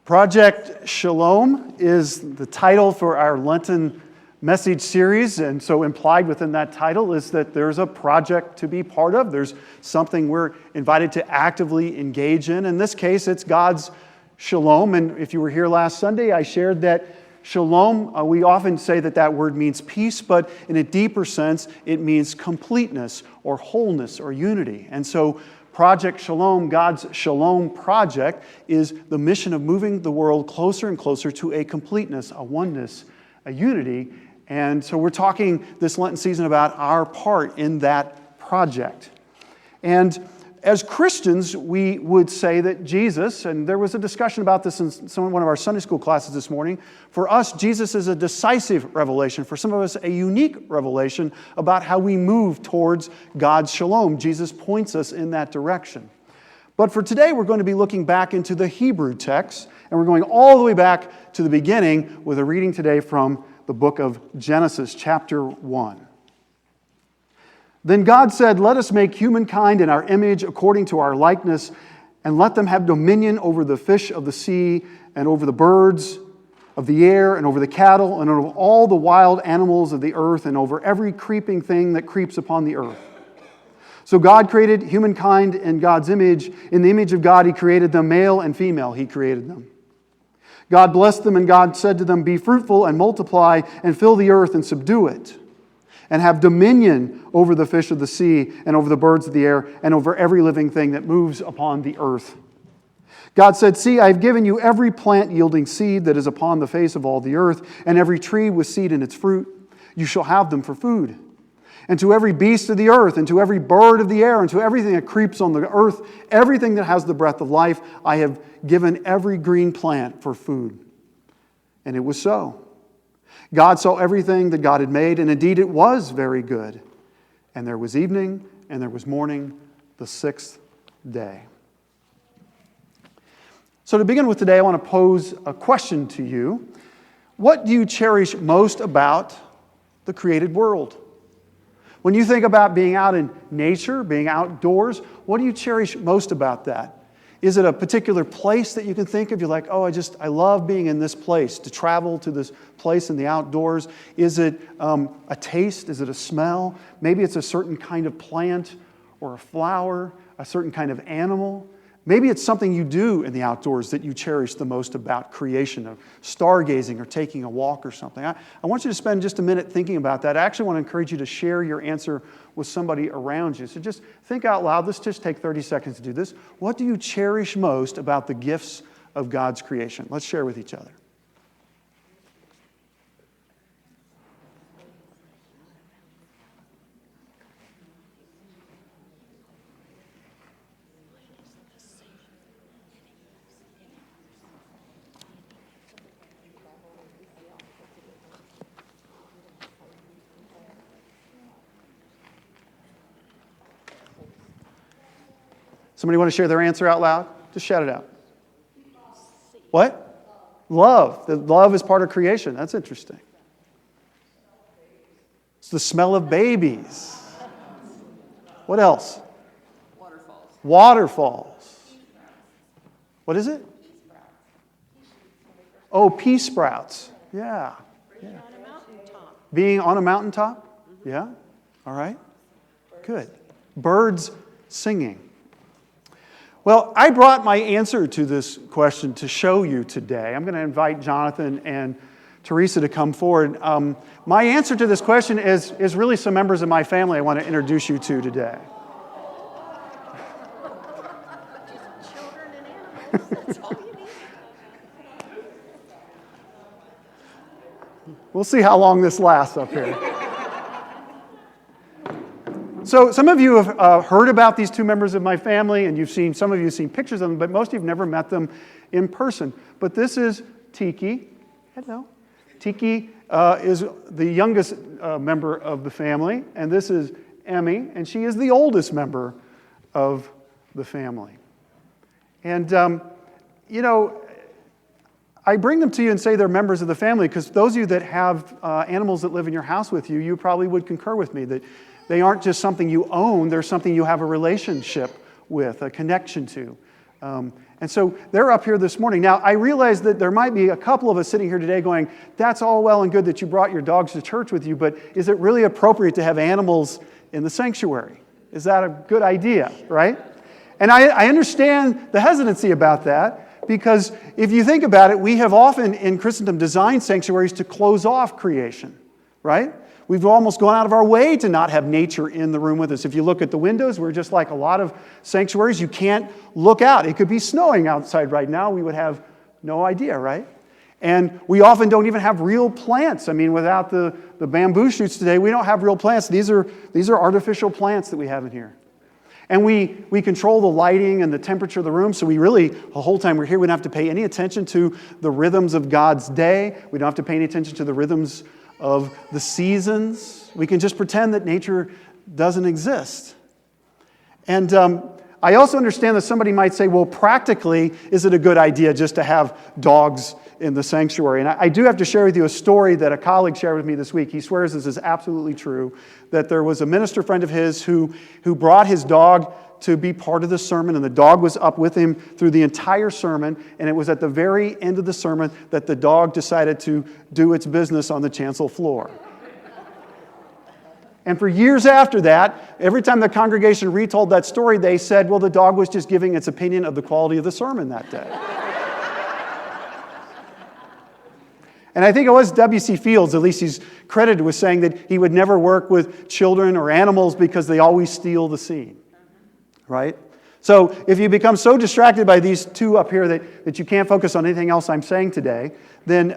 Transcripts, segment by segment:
Project Shalom is the title for our Lenten message series, and so implied within that title is that there's a project to be part of. There's something we're invited to actively engage in. In this case, it's God's Shalom, and if you were here last Sunday, I shared that Shalom, we often say that that word means peace, but in a deeper sense, it means completeness or wholeness or unity. And so Project Shalom, God's Shalom project, is the mission of moving the world closer and closer to a completeness, a oneness, a unity. And so we're talking this Lenten season about our part in that project. And as Christians, we would say that Jesus, and there was a discussion about this in one of our Sunday school classes this morning, for us, Jesus is a decisive revelation. For some of us, a unique revelation about how we move towards God's shalom. Jesus points us in that direction. But for today, we're going to be looking back into the Hebrew text, and we're going all the way back to the beginning with a reading today from the book of Genesis, chapter 1. Then God said, "Let us make humankind in our image according to our likeness, and let them have dominion over the fish of the sea, and over the birds of the air, and over the cattle, and over all the wild animals of the earth, and over every creeping thing that creeps upon the earth." So God created humankind in God's image. In the image of God He created them, male and female He created them. God blessed them, and God said to them, "Be fruitful and multiply, and fill the earth and subdue it, and have dominion over the fish of the sea, and over the birds of the air, and over every living thing that moves upon the earth." God said, "See, I have given you every plant yielding seed that is upon the face of all the earth, and every tree with seed in its fruit. You shall have them for food. And to every beast of the earth, and to every bird of the air, and to everything that creeps on the earth, everything that has the breath of life, I have given every green plant for food." And it was so. God saw everything that God had made, and indeed it was very good. And there was evening, and there was morning, the sixth day. So to begin with today, I want to pose a question to you. What do you cherish most about the created world? When you think about being out in nature, being outdoors, what do you cherish most about that? Is it a particular place that you can think of? You're like, oh, I love being in this place, to travel to this place in the outdoors. Is it a taste? Is it a smell? Maybe it's a certain kind of plant or a flower, a certain kind of animal. Maybe it's something you do in the outdoors that you cherish the most about creation, of stargazing or taking a walk or something. I want you to spend just a minute thinking about that. I actually want to encourage you to share your answer with somebody around you. So just think out loud. Let's just take 30 seconds to do this. What do you cherish most about the gifts of God's creation? Let's share with each other. Somebody want to share their answer out loud? Just shout it out. What? Love. The love is part of creation. That's interesting. It's the smell of babies. What else? Waterfalls. Waterfalls. What is it? Oh, pea sprouts. Yeah. Being on a mountaintop. Being on a mountaintop? Yeah. All right. Good. Birds singing. Well, I brought my answer to this question to show you today. I'm going to invite Jonathan and Teresa to come forward. My answer to this question is really some members of my family I want to introduce you to today. Children and animals, that's all you need. We'll see how long this lasts up here. So some of you have heard about these two members of my family, and some of you have seen pictures of them, but most of you have never met them in person. But this is Tiki. Hello. Tiki is the youngest member of the family, and this is Emmy, and she is the oldest member of the family. And, I bring them to you and say they're members of the family because those of you that have animals that live in your house with you, you probably would concur with me that they aren't just something you own, they're something you have a relationship with, a connection to. And so they're up here this morning. Now, I realize that there might be a couple of us sitting here today going, that's all well and good that you brought your dogs to church with you, but is it really appropriate to have animals in the sanctuary? Is that a good idea, right? And I understand the hesitancy about that, because if you think about it, we have often in Christendom designed sanctuaries to close off creation, right? We've almost gone out of our way to not have nature in the room with us. If you look at the windows, we're just like a lot of sanctuaries. You can't look out. It could be snowing outside right now. We would have no idea, right? And we often don't even have real plants. I mean, without the bamboo shoots today, we don't have real plants. These are artificial plants that we have in here. And we control the lighting and the temperature of the room, so we really, the whole time we're here, we don't have to pay any attention to the rhythms of God's day. We don't have to pay any attention to the rhythms of the seasons. We can just pretend that nature doesn't exist. And I also understand that somebody might say, well, practically, is it a good idea just to have dogs in the sanctuary? And I do have to share with you a story that a colleague shared with me this week. He swears this is absolutely true, that there was a minister friend of his who brought his dog to be part of the sermon, and the dog was up with him through the entire sermon, and it was at the very end of the sermon that the dog decided to do its business on the chancel floor. And for years after that, every time the congregation retold that story, they said, well, the dog was just giving its opinion of the quality of the sermon that day. And I think it was W.C. Fields, at least he's credited with saying that he would never work with children or animals because they always steal the scene. Right? So if you become so distracted by these two up here that you can't focus on anything else I'm saying today, then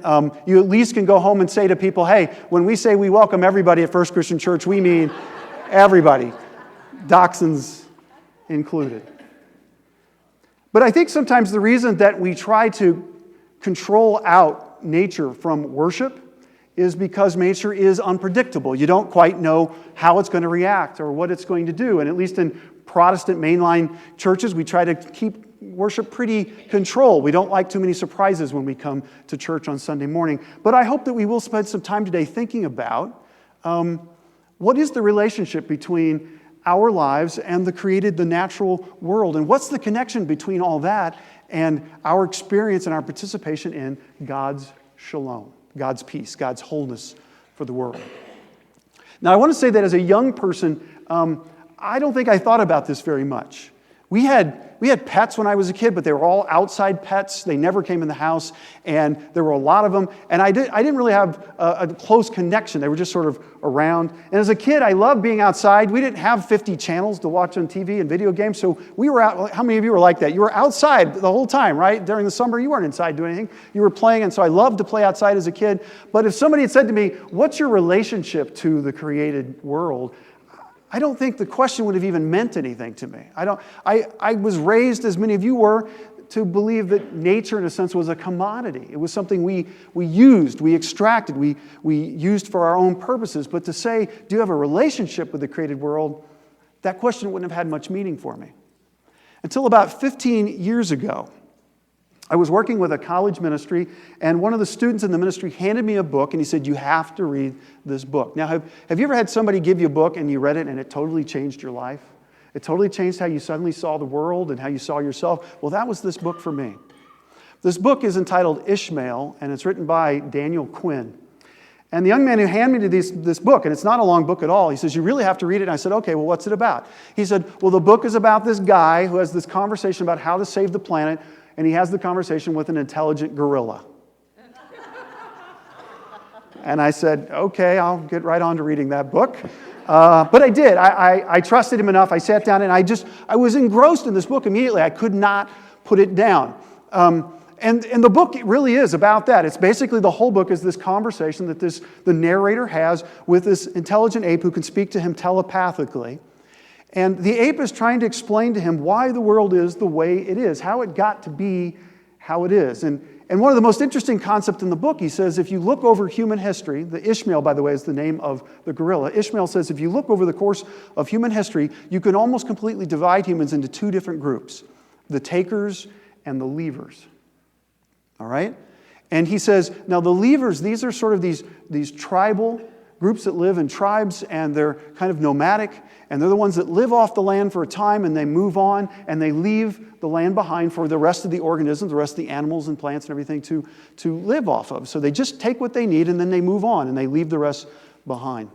you at least can go home and say to people, hey, when we say we welcome everybody at First Christian Church, we mean everybody, dachshunds included. But I think sometimes the reason that we try to control out nature from worship is because nature is unpredictable. You don't quite know how it's going to react or what it's going to do. And at least in Protestant mainline churches, we try to keep worship pretty controlled. We don't like too many surprises when we come to church on Sunday morning. But I hope that we will spend some time today thinking about what is the relationship between our lives and the natural world, and what's the connection between all that and our experience and our participation in God's shalom, God's peace, God's wholeness for the world. Now, I want to say that as a young person, I don't think I thought about this very much. We had pets when I was a kid, but they were all outside pets. They never came in the house, and there were a lot of them. And I didn't really have a close connection. They were just sort of around. And as a kid, I loved being outside. We didn't have 50 channels to watch on TV and video games, so we were out. How many of you were like that? You were outside the whole time, right? During the summer, you weren't inside doing anything. You were playing, and so I loved to play outside as a kid. But if somebody had said to me, what's your relationship to the created world? I don't think the question would have even meant anything to me. I was raised, as many of you were, to believe that nature, in a sense, was a commodity. It was something we used, we extracted, we used for our own purposes. But to say, do you have a relationship with the created world, that question wouldn't have had much meaning for me. Until about 15 years ago, I was working with a college ministry, and one of the students in the ministry handed me a book, and he said, you have to read this book. Now, have you ever had somebody give you a book, and you read it, and it totally changed your life? It totally changed how you suddenly saw the world and how you saw yourself? Well, that was this book for me. This book is entitled Ishmael, and it's written by Daniel Quinn. And the young man who handed me this book, and it's not a long book at all, he says, you really have to read it. And I said, okay, well, what's it about? He said, well, the book is about this guy who has this conversation about how to save the planet, and he has the conversation with an intelligent gorilla. And I said, okay, I'll get right on to reading that book. But I did. I trusted him enough. I sat down, and I was engrossed in this book immediately. I could not put it down. And the book really is about that. It's basically the whole book is this conversation that the narrator has with this intelligent ape who can speak to him telepathically. And the ape is trying to explain to him why the world is the way it is, how it got to be how it is. And one of the most interesting concepts in the book, he says, if you look over human history, the Ishmael, by the way, is the name of the gorilla. Ishmael says, if you look over the course of human history, you can almost completely divide humans into two different groups, the takers and the leavers. All right? And he says, now the leavers, these are sort of these tribal, groups that live in tribes, and they're kind of nomadic, and they're the ones that live off the land for a time, and they move on, and they leave the land behind for the rest of the organisms, the rest of the animals and plants and everything to live off of. So they just take what they need, and then they move on, and they leave the rest behind.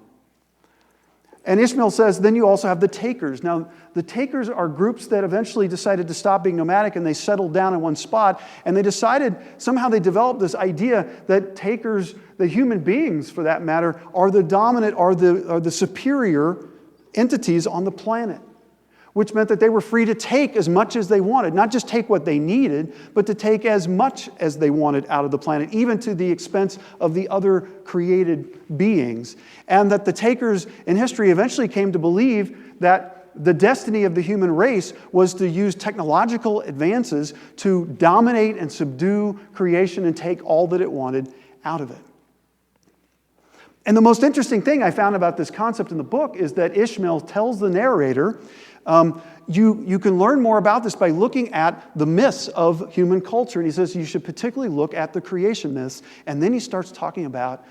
And Ishmael says, then you also have the takers. Now, the takers are groups that eventually decided to stop being nomadic, and they settled down in one spot, and they decided, somehow they developed this idea that takers, the human beings for that matter, are the dominant, are the superior entities on the planet, which meant that they were free to take as much as they wanted, not just take what they needed, but to take as much as they wanted out of the planet, even to the expense of the other created beings. And that the takers in history eventually came to believe that the destiny of the human race was to use technological advances to dominate and subdue creation and take all that it wanted out of it. And the most interesting thing I found about this concept in the book is that Ishmael tells the narrator, you can learn more about this by looking at the myths of human culture. And he says you should particularly look at the creation myths. And then he starts talking about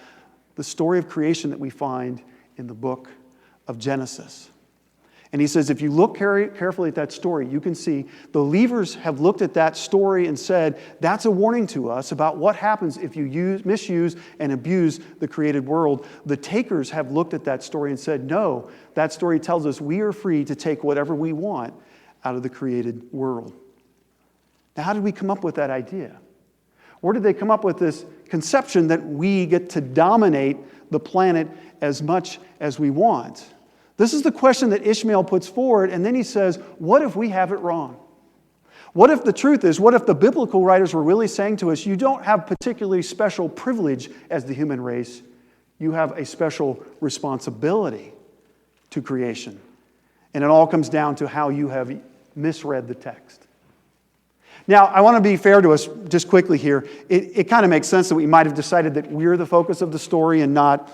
the story of creation that we find in the book of Genesis. And he says, if you look carefully at that story, you can see the believers have looked at that story and said, that's a warning to us about what happens if you misuse and abuse the created world. The takers have looked at that story and said, no, that story tells us we are free to take whatever we want out of the created world. Now, how did we come up with that idea? Where did they come up with this conception that we get to dominate the planet as much as we want? This is the question that Ishmael puts forward, and then he says, what if we have it wrong? What if the truth is, what if the biblical writers were really saying to us, you don't have particularly special privilege as the human race, you have a special responsibility to creation. And it all comes down to how you have misread the text. Now, I want to be fair to us just quickly here. It kind of makes sense that we might have decided that we're the focus of the story and not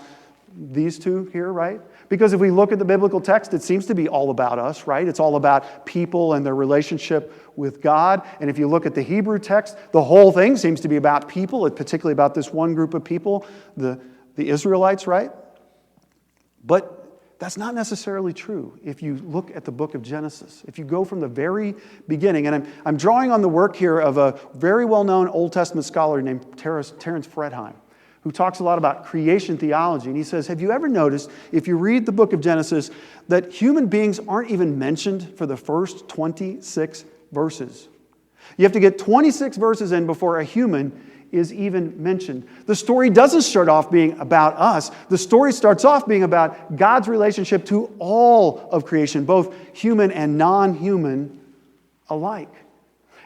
these two here, right? Because if we look at the biblical text, it seems to be all about us, right? It's all about people and their relationship with God. And if you look at the Hebrew text, the whole thing seems to be about people, particularly about this one group of people, the Israelites, right? But that's not necessarily true if you look at the book of Genesis. If you go from the very beginning, and I'm drawing on the work here of a very well-known Old Testament scholar named Terence Fredheim, who talks a lot about creation theology. And he says, have you ever noticed, if you read the book of Genesis, that human beings aren't even mentioned for the first 26 verses? You have to get 26 verses in before a human is even mentioned. The story doesn't start off being about us. The story starts off being about God's relationship to all of creation, both human and non-human alike.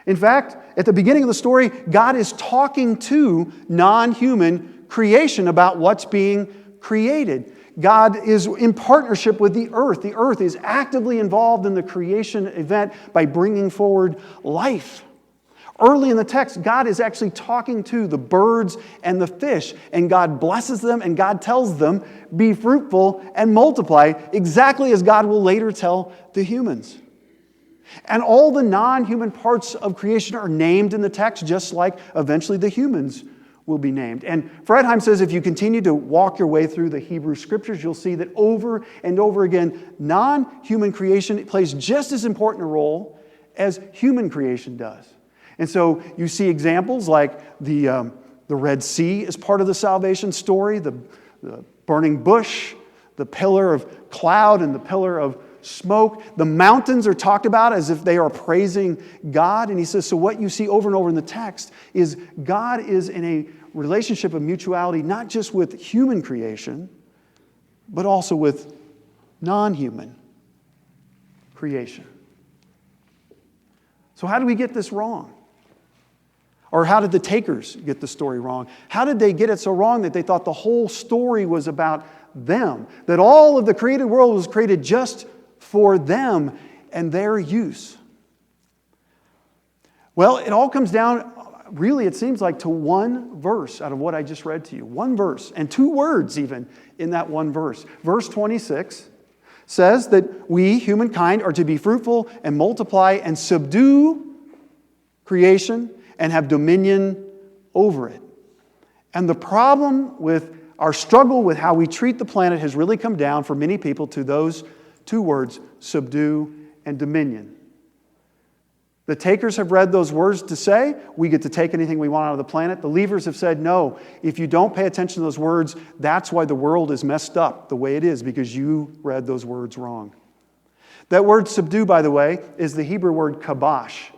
In fact, at the beginning of the story, God is talking to non-human creation about what's being created. God is in partnership with the earth. The earth is actively involved in the creation event by bringing forward life. Early in the text, God is actually talking to the birds and the fish, and God blesses them, and God tells them, be fruitful and multiply, exactly as God will later tell the humans. And all the non-human parts of creation are named in the text, just like eventually the humans will be named. And Fredheim says if you continue to walk your way through the Hebrew Scriptures, you'll see that over and over again, non-human creation plays just as important a role as human creation does. And so you see examples like the Red Sea is part of the salvation story, the burning bush, the pillar of cloud and the pillar of smoke. The mountains are talked about as if they are praising God. And he says, so what you see over and over in the text is God is in a relationship of mutuality, not just with human creation, but also with non-human creation. So how do we get this wrong? Or how did the takers get the story wrong? How did they get it so wrong that they thought the whole story was about them? That all of the created world was created just for them and their use? Well, it all comes down, really, it seems like, to one verse out of what I just read to you. One verse, and two words even in that one verse. Verse 26 says that we, humankind, are to be fruitful and multiply and subdue creation and have dominion over it. And the problem with our struggle with how we treat the planet has really come down for many people to those two words, subdue and dominion. The takers have read those words to say, we get to take anything we want out of the planet. The leavers have said, no, if you don't pay attention to those words, that's why the world is messed up the way it is, because you read those words wrong. That word subdue, by the way, is the Hebrew word kabosh.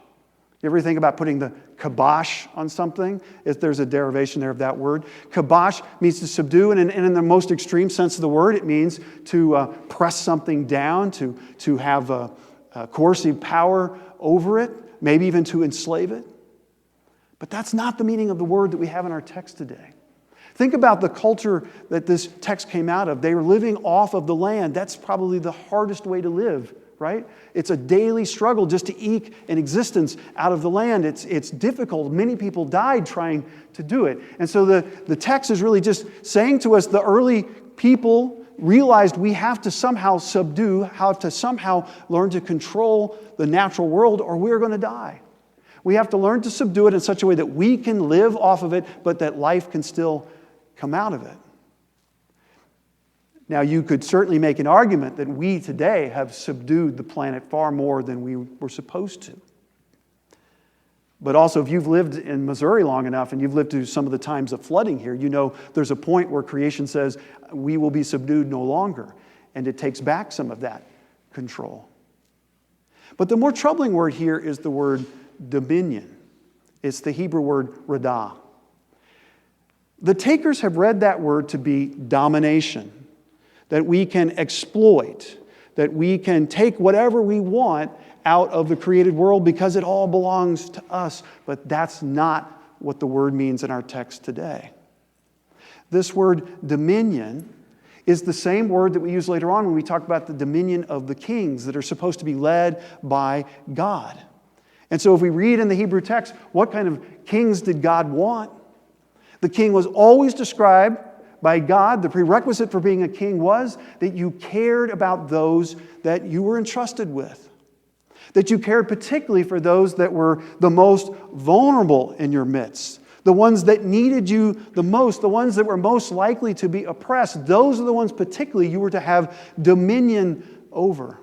You ever think about putting the kibosh on something? If there's a derivation there of that word. Kibosh means to subdue, and in the most extreme sense of the word, it means to press something down, to have a coercive power over it, maybe even to enslave it. But that's not the meaning of the word that we have in our text today. Think about the culture that this text came out of. They were living off of the land. That's probably the hardest way to live, right? It's a daily struggle just to eke an existence out of the land. It's difficult. Many people died trying to do it. And so the text is really just saying to us, the early people realized we have to somehow subdue, how to somehow learn to control the natural world, or we're going to die. We have to learn to subdue it in such a way that we can live off of it, but that life can still come out of it. Now, you could certainly make an argument that we today have subdued the planet far more than we were supposed to. But also, if you've lived in Missouri long enough and you've lived through some of the times of flooding here, you know there's a point where creation says, we will be subdued no longer. And it takes back some of that control. But the more troubling word here is the word dominion. It's the Hebrew word radah. The takers have read that word to be domination, that we can exploit, that we can take whatever we want out of the created world because it all belongs to us. But that's not what the word means in our text today. This word dominion is the same word that we use later on when we talk about the dominion of the kings that are supposed to be led by God. And so if we read in the Hebrew text, what kind of kings did God want? The king was always described by God. The prerequisite for being a king was that you cared about those that you were entrusted with. That you cared particularly for those that were the most vulnerable in your midst. The ones that needed you the most, the ones that were most likely to be oppressed. Those are the ones particularly you were to have dominion over.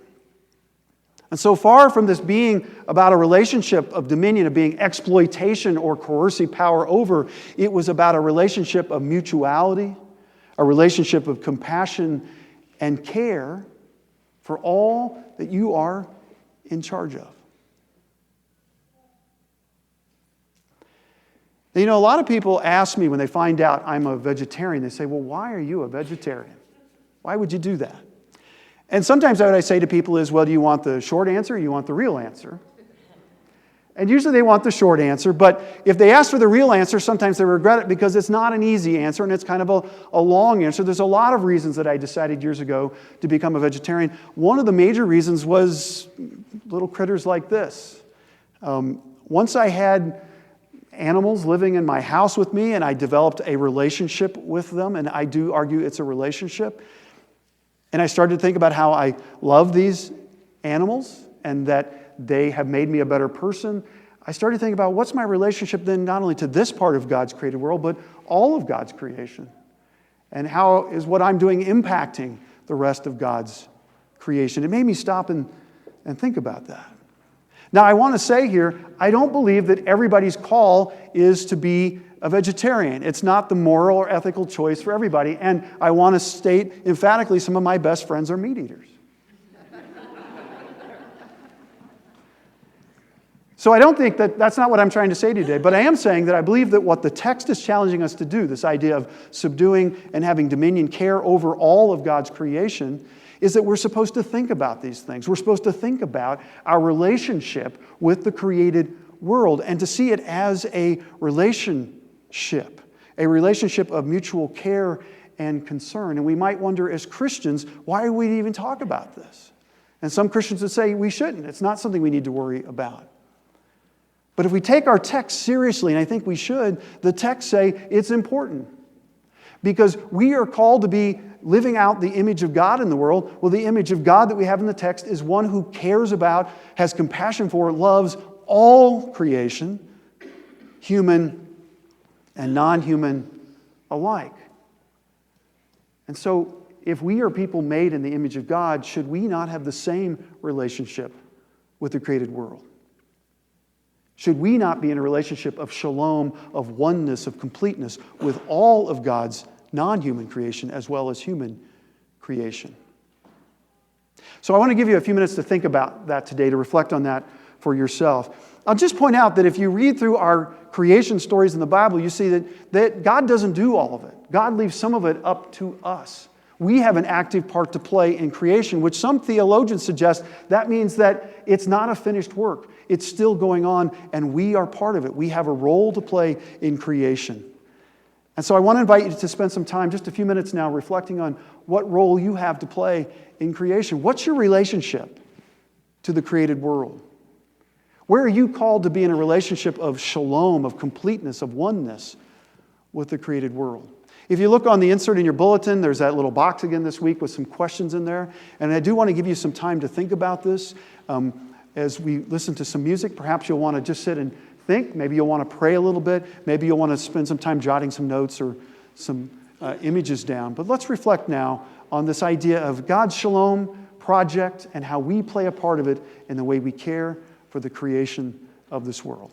And so far from this being about a relationship of dominion, of being exploitation or coercive power over, it was about a relationship of mutuality, a relationship of compassion and care for all that you are in charge of. Now, you know, a lot of people ask me when they find out I'm a vegetarian, they say, well, why are you a vegetarian? Why would you do that? And sometimes what I say to people is, well, do you want the short answer or do you want the real answer? And usually they want the short answer, but if they ask for the real answer, sometimes they regret it because it's not an easy answer and it's kind of a long answer. There's a lot of reasons that I decided years ago to become a vegetarian. One of the major reasons was little critters like this. Once I had animals living in my house with me and I developed a relationship with them, and I do argue it's a relationship, and I started to think about how I love these animals and that they have made me a better person. I started thinking about what's my relationship then not only to this part of God's created world, but all of God's creation. And how is what I'm doing impacting the rest of God's creation? It made me stop and think about that. Now, I want to say here, I don't believe that everybody's call is to be a vegetarian. It's not the moral or ethical choice for everybody. And I want to state emphatically, some of my best friends are meat eaters. So I don't think that's not what I'm trying to say today, but I am saying that I believe that what the text is challenging us to do, this idea of subduing and having dominion, care over all of God's creation, is that we're supposed to think about these things. We're supposed to think about our relationship with the created world and to see it as a relationship of mutual care and concern. And we might wonder as Christians, why would we even talk about this? And some Christians would say we shouldn't. It's not something we need to worry about. But if we take our text seriously, and I think we should, the texts say it's important. Because we are called to be living out the image of God in the world. Well, the image of God that we have in the text is one who cares about, has compassion for, loves all creation, human and non-human alike. And so, if we are people made in the image of God, should we not have the same relationship with the created world? Should we not be in a relationship of shalom, of oneness, of completeness with all of God's non-human creation as well as human creation? So I want to give you a few minutes to think about that today, to reflect on that for yourself. I'll just point out that if you read through our creation stories in the Bible, you see that God doesn't do all of it. God leaves some of it up to us. We have an active part to play in creation, which some theologians suggest that means that it's not a finished work. It's still going on, and we are part of it. We have a role to play in creation. And so I want to invite you to spend some time, just a few minutes now, reflecting on what role you have to play in creation. What's your relationship to the created world? Where are you called to be in a relationship of shalom, of completeness, of oneness with the created world? If you look on the insert in your bulletin, there's that little box again this week with some questions in there. And I do want to give you some time to think about this. As we listen to some music, perhaps you'll want to just sit and think. Maybe you'll want to pray a little bit. Maybe you'll want to spend some time jotting some notes or some images down. But let's reflect now on this idea of God's shalom project and how we play a part of it in the way we care for the creation of this world.